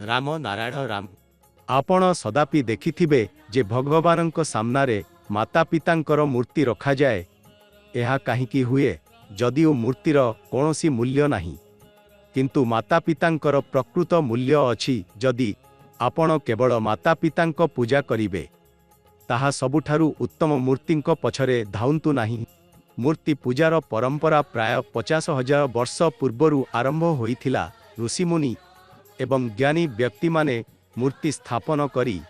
राम नारायण राम। आपण सदापि देखिथिबे जे भगवानଙ୍କ सामनारे माता पितांकर मूर्ति रखाजाए। एहा काहींकी हुए जदिओ मूर्तिर कौनसी मूल्य नाही, किंतु माता पितांकर प्रकृत मूल्य अछि। जदि आपण केवल माता पितांक पूजा करिबे ताहा सबुठारु उत्तम मूर्तिंक पछरे धाउंतु नाही। मूर्ति पूजार परंपरा प्राय 50,000 वर्ष पूर्वरु आरंभ होइथिला। ऋषिमुनि एवं ज्ञानी व्यक्ति माने मूर्ति स्थापन करी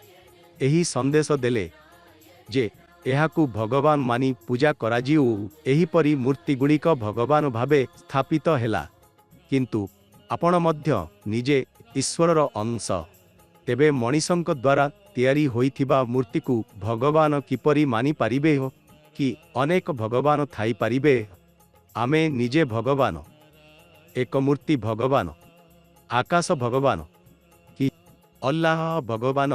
एही संदेश देले जे एहाकु भगवान मानी पूजा कराजिउ। एहीपरि मूर्ति गुड़िक भगवान भावे स्थापित हेला। किंतु आपण मध्य निजे ईश्वरर अंश, तेबे मनीषंक द्वारा तैयारी होइथिबा मूर्ति को भगवान किपरि मानी पारिबे हो कि अनेक भगवान थाई पारिबे? आमे निजे भगवान, एक मूर्ति भगवान, आकाश भगवान कि अल्लाह भगवान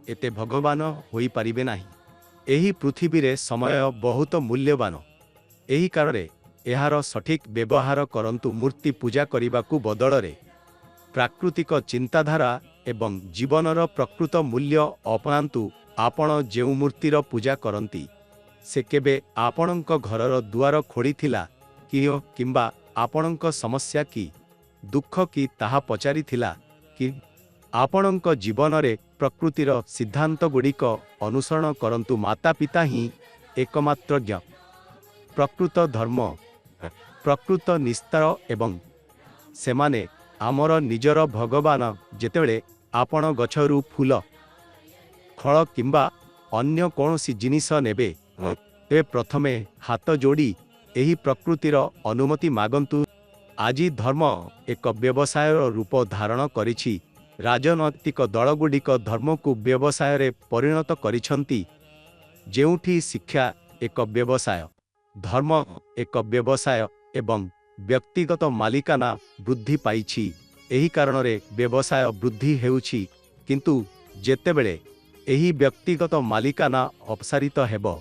एते भगवान होई पारिबे नाही। एही पृथ्वी रे समय बहुत मूल्यवान। एही कारणे एहार सठिक व्यवहार करंतु। मूर्ति पूजा करिबाकु बदଳରେ प्राकृतिक चिंताधारा एवं जीवनर प्रकृत मूल्य अपनांतु। आपण जेउ मूर्तिर पूजा करंती से केबे आपणंक घरर दुआर खोड़ीथिला कि किंबा आपणंक समस्या कि दुख कि ताहा पचारिथिला कि? आपणंक जीवनरे प्रकृतिर सिद्धांत गुड़िक अनुसरण करंतु। माता पिता ही एकमात्र ज्ञ प्रकृत धर्म, प्रकृत निस्तार एवं सेमाने आमर निजर भगवान। जेतेबेले आपण गछरु फूल फल किंबा अन्य कौनसी जिनिस नेबे ते प्रथमे हाथ जोड़ी एही प्रकृतिर अनुमति मागंतु। आजि धर्म एक व्यवसाय रूप धारण करिछि। राजनैतिक दलगुड़िक धर्म को व्यवसाय रे परिणत करिछंती। जेउठी शिक्षा एक व्यवसाय, धर्म एक व्यवसाय एवं व्यक्तिगत मालिकाना वृद्धि पाइछि। एही कारण रे व्यवसाय वृद्धि हेउछि, किंतु जेतेबेले एही व्यक्तिगत मालिकाना अपसारित हेबो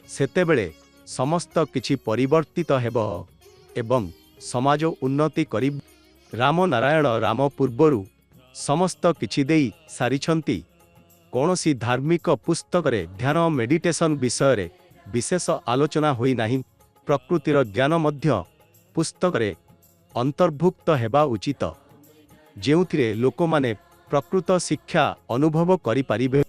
सेतेबेले समस्त किछि परिवर्तित हेबो एवं समाज उन्नति करि। राम नारायण राम पूर्वरु समस्त किछि देई सारिछंती। कौनसी धार्मिक पुस्तक रे ध्यान मेडिटेशन विषय रे विशेष आलोचना होई नाही। प्रकृतिर ज्ञान मध्य पुस्तक रे अंतर्भुक्त हेबा उचित, जेउथिरे लोकमाने प्रकृत शिक्षा अनुभव करि पारिबे।